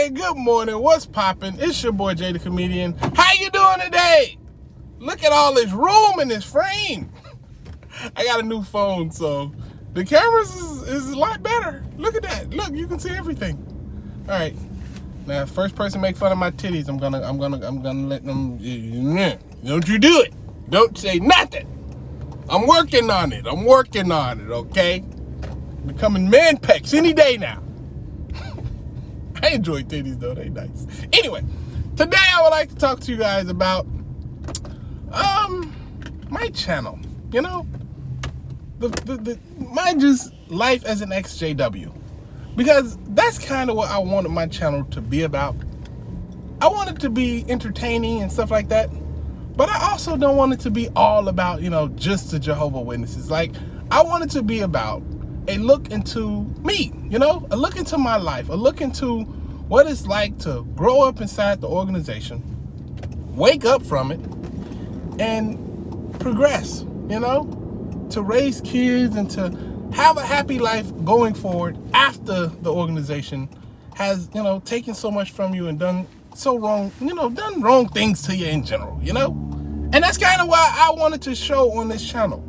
Hey, good morning. What's poppin'? It's your boy Jay the Comedian. How you doing today? Look at all this room in this frame. I got a new phone, so the cameras is a lot better. Look at that. Look, you can see everything. All right. Now, first person make fun of my titties, I'm gonna let them. Don't you do it? Don't say nothing. I'm working on it. Okay. Becoming man pecs any day now. I enjoy titties though, they nice. Anyway, today I would like to talk to you guys about my channel. You know, my just life as an XJW, because that's kind of what I wanted my channel to be about. I want it to be entertaining and stuff like that, but I also don't want it to be all about, you know, just the Jehovah Witnesses. Like, I want it to be about a look into me, you know, a look into my life, a look into what it's like to grow up inside the organization, wake up from it, and progress, you know, to raise kids and to have a happy life going forward after the organization has, you know, taken so much from you and done so wrong, you know, done wrong things to you in general, you know? And that's kind of why I wanted to show on this channel.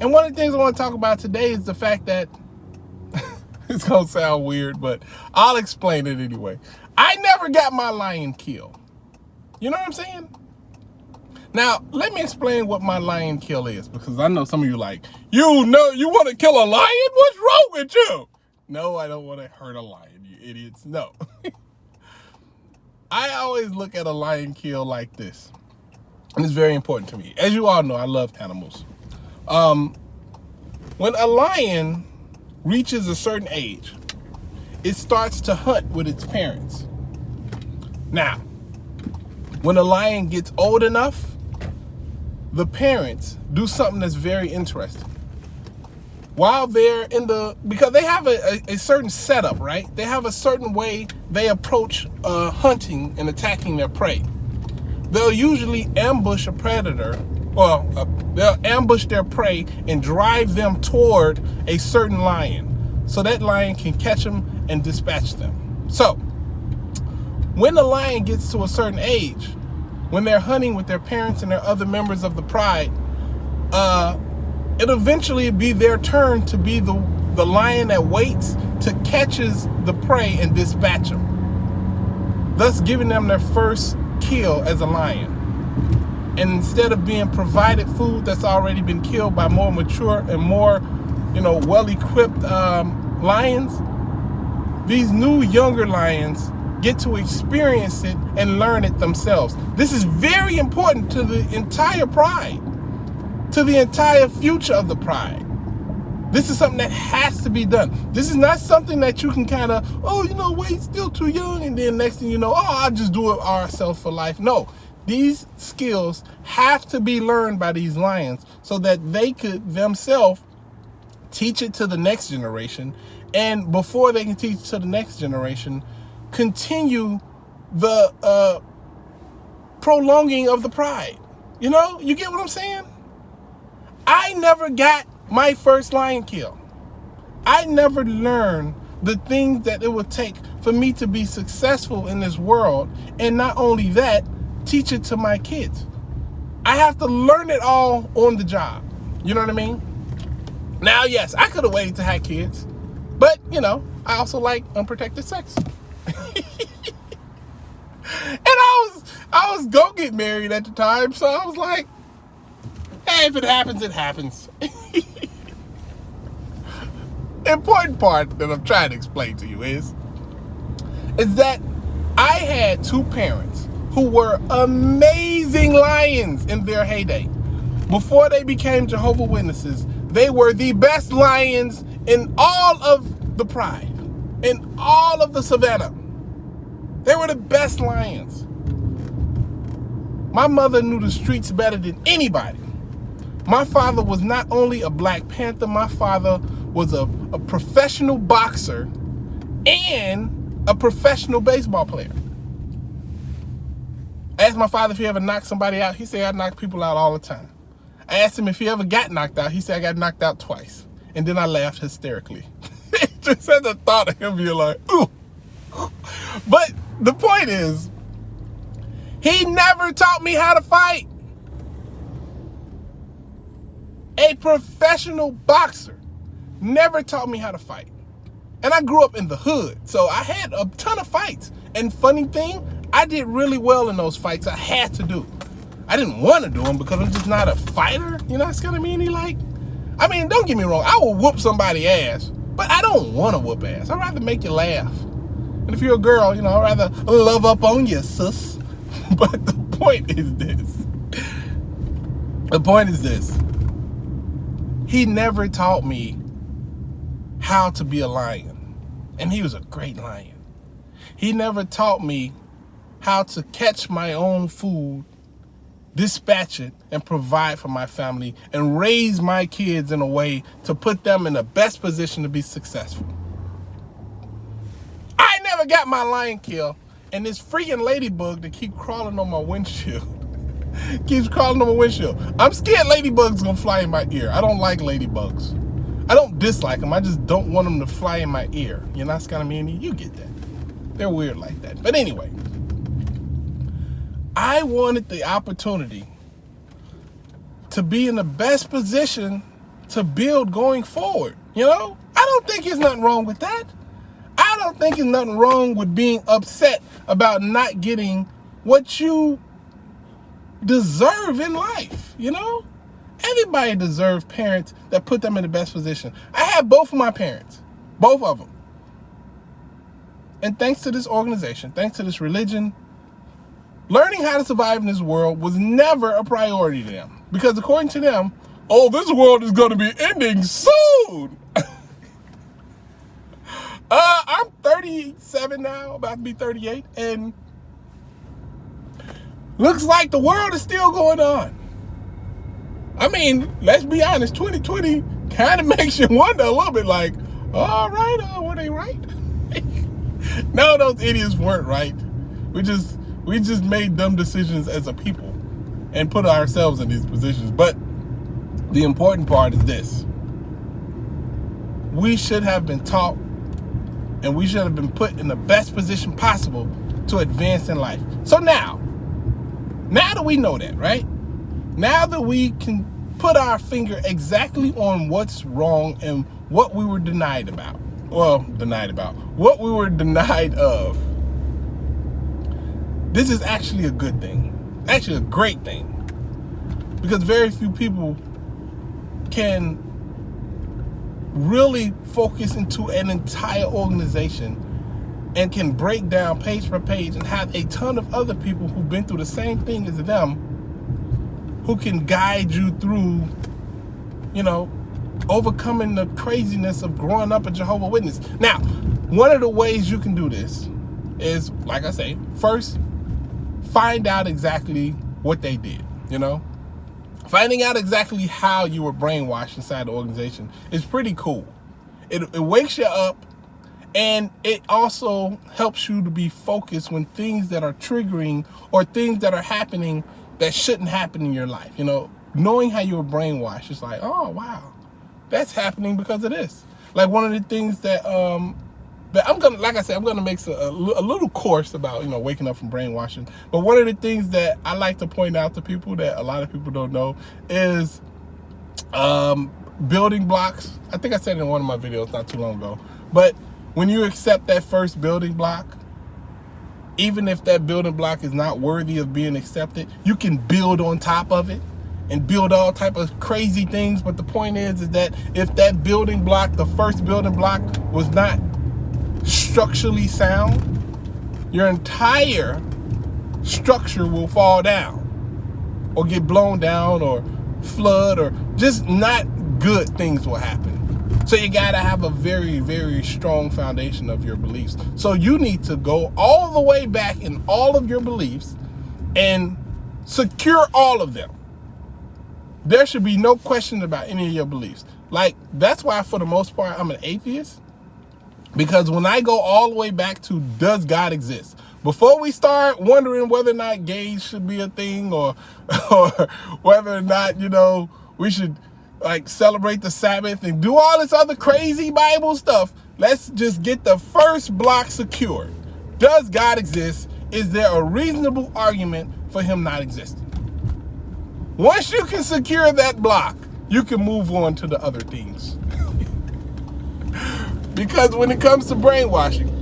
And one of the things I want to talk about today is the fact that, it's going to sound weird, but I'll explain it anyway. I never got my lion killed. You know what I'm saying? Now, let me explain what my lion kill is, because I know some of you like, you know, you want to kill a lion? What's wrong with you? No, I don't want to hurt a lion, you idiots. No. I always look at a lion kill like this. And it's very important to me. As you all know, I love animals. When a lion reaches a certain age, it starts to hunt with its parents. Now, when a lion gets old enough, the parents do something that's very interesting. While they're because they have a certain setup, right? They have a certain way they approach hunting and attacking their prey. They'll usually ambush a predator. Well, they'll ambush their prey and drive them toward a certain lion, so that lion can catch them and dispatch them. So, when the lion gets to a certain age, when they're hunting with their parents and their other members of the pride, it'll eventually be their turn to be the lion that waits to catches the prey and dispatch them, thus giving them their first kill as a lion. And instead of being provided food that's already been killed by more mature and more, you know, well-equipped lions, these new younger lions get to experience it and learn it themselves. This is very important to the entire pride, to the entire future of the pride. This is something that has to be done. This is not something that you can kind of, oh, you know, wait, still too young, and then next thing you know, oh, I'll just do it ourselves for life. No. These skills have to be learned by these lions so that they could themselves teach it to the next generation. And before they can teach to the next generation, continue the prolonging of the pride. You know, you get what I'm saying? I never got my first lion kill. I never learned the things that it would take for me to be successful in this world. And not only that, teach it to my kids. I have to learn it all on the job. You know what I mean? Now, yes, I could have waited to have kids, but, you know, I also like unprotected sex. And I was gonna get married at the time, so I was like, hey, if it happens, it happens. Important part that I'm trying to explain to you is that I had two parents who were amazing lions in their heyday. Before they became Jehovah Witnesses, they were the best lions in all of the pride, in all of the savannah. They were the best lions. My mother knew the streets better than anybody. My father was not only a Black Panther, my father was a professional boxer and a professional baseball player. I asked my father if he ever knocked somebody out. He said, I knock people out all the time. I asked him if he ever got knocked out. He said, I got knocked out twice. And then I laughed hysterically. Just at the thought of him being like, ooh. But the point is, he never taught me how to fight. A professional boxer never taught me how to fight. And I grew up in the hood, so I had a ton of fights. And funny thing, I did really well in those fights. I had to do. I didn't want to do them because I'm just not a fighter. You know, it's kind of mean. I mean, don't get me wrong. I will whoop somebody's ass, but I don't want to whoop ass. I'd rather make you laugh. And if you're a girl, you know, I'd rather love up on you, sis. But the point is this. The point is this. He never taught me how to be a lion. And he was a great lion. He never taught me how to catch my own food, dispatch it, and provide for my family, and raise my kids in a way to put them in the best position to be successful. I never got my lion killed, and this freaking ladybug that keeps crawling on my windshield keeps crawling on my windshield. I'm scared ladybugs gonna fly in my ear. I don't like ladybugs. I don't dislike them. I just don't want them to fly in my ear. You know, that's kind of mean. You get that. They're weird like that. But anyway, I wanted the opportunity to be in the best position to build going forward. You know, I don't think there's nothing wrong with that. I don't think there's nothing wrong with being upset about not getting what you deserve in life. You know, everybody deserves parents that put them in the best position. I had both of my parents, both of them. And thanks to this organization, thanks to this religion, learning how to survive in this world was never a priority to them. Because according to them, oh, this world is going to be ending soon. I'm 37 now, about to be 38, and looks like the world is still going on. I mean, let's be honest, 2020 kind of makes you wonder a little bit like, all right, were they right? No, those idiots weren't right. We just made dumb decisions as a people and put ourselves in these positions. But the important part is this. We should have been taught, and we should have been put in the best position possible to advance in life. So now that we know that, right? Now that we can put our finger exactly on what's wrong and what we were denied about. What we were denied of. This is actually a good thing. Actually a great thing. Because very few people can really focus into an entire organization and can break down page per page and have a ton of other people who've been through the same thing as them who can guide you through, you know, overcoming the craziness of growing up a Jehovah Witness. Now, one of the ways you can do this is, like I say, first, find out exactly what they did, you know? Finding out exactly how you were brainwashed inside the organization is pretty cool. It wakes you up, and it also helps you to be focused when things that are triggering or things that are happening that shouldn't happen in your life. You know, knowing how you were brainwashed, it's like, oh, wow, that's happening because of this. Like one of the things that I'm gonna make a little course about, you know, waking up from brainwashing. But one of the things that I like to point out to people that a lot of people don't know is building blocks. I think I said it in one of my videos not too long ago. But when you accept that first building block, even if that building block is not worthy of being accepted, you can build on top of it and build all type of crazy things. But the point is that if that building block, the first building block, was not structurally sound, your entire structure will fall down or get blown down or flood, or just not good things will happen. So you gotta have a very, very strong foundation of your beliefs. So you need to go all the way back in all of your beliefs and secure all of them. There should be no question about any of your beliefs. Like, that's why for the most part I'm an atheist. Because when I go all the way back to, does God exist? Before we start wondering whether or not gays should be a thing, or whether or not, you know, we should like celebrate the Sabbath and do all this other crazy Bible stuff, Let's just get the first block secured. Does God exist? Is there a reasonable argument for him not existing? Once you can secure that block, you can move on to the other things. Because when it comes to brainwashing,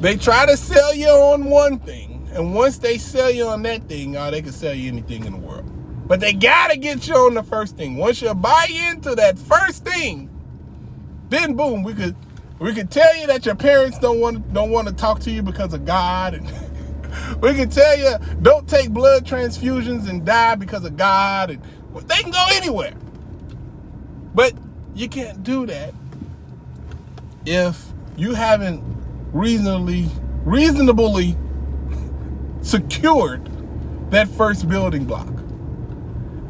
they try to sell you on one thing, and once they sell you on that thing, they can sell you anything in the world. But they gotta get you on the first thing. Once you buy into that first thing, then boom, we could tell you that your parents don't want to talk to you because of God, and we can tell you don't take blood transfusions and die because of God, and they can go anywhere. But you can't do that if you haven't reasonably secured that first building block.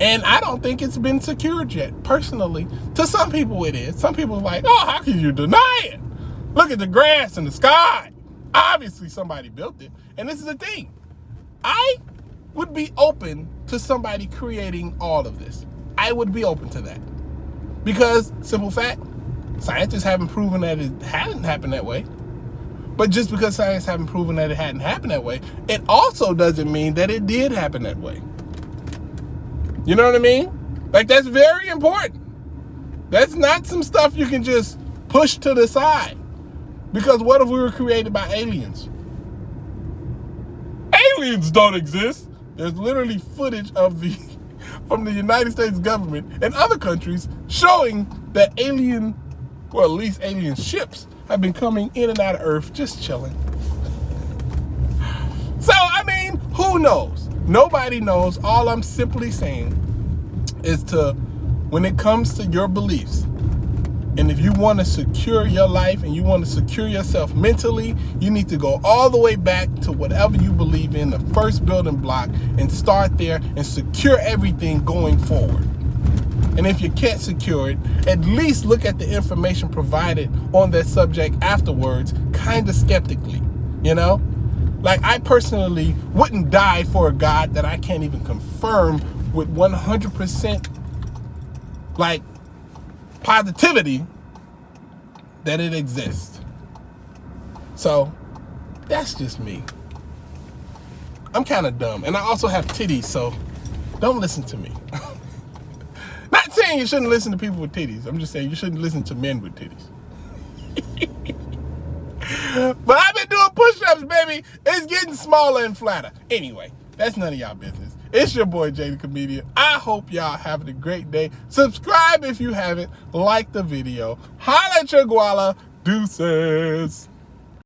And I don't think it's been secured yet, personally. To some people it is. Some people are like, oh, how can you deny it? Look at the grass and the sky. Obviously somebody built it. And this is the thing. I would be open to somebody creating all of this. I would be open to that. Because, simple fact, scientists haven't proven that it hadn't happened that way. But just because science haven't proven that it hadn't happened that way, it also doesn't mean that it did happen that way. You know what I mean? Like, that's very important. That's not some stuff you can just push to the side. Because what if we were created by aliens? Aliens don't exist. There's literally footage of from the United States government and other countries showing that at least alien ships have been coming in and out of Earth just chilling. So, I mean, who knows? Nobody knows. All I'm simply saying is when it comes to your beliefs, and if you want to secure your life and you want to secure yourself mentally, you need to go all the way back to whatever you believe in, the first building block, and start there and secure everything going forward. And if you can't secure it, at least look at the information provided on that subject afterwards, kind of skeptically, you know? Like, I personally wouldn't die for a God that I can't even confirm with 100% like positivity that it exists. So that's just me. I'm kind of dumb, and I also have titties, so don't listen to me. Not saying you shouldn't listen to people with titties. I'm just saying you shouldn't listen to men with titties. But I've been doing push-ups, baby. It's getting smaller and flatter. Anyway, that's none of y'all business. It's your boy, Jay the Comedian. I hope y'all having a great day. Subscribe if you haven't. Like the video. Holla at your guala. Deuces.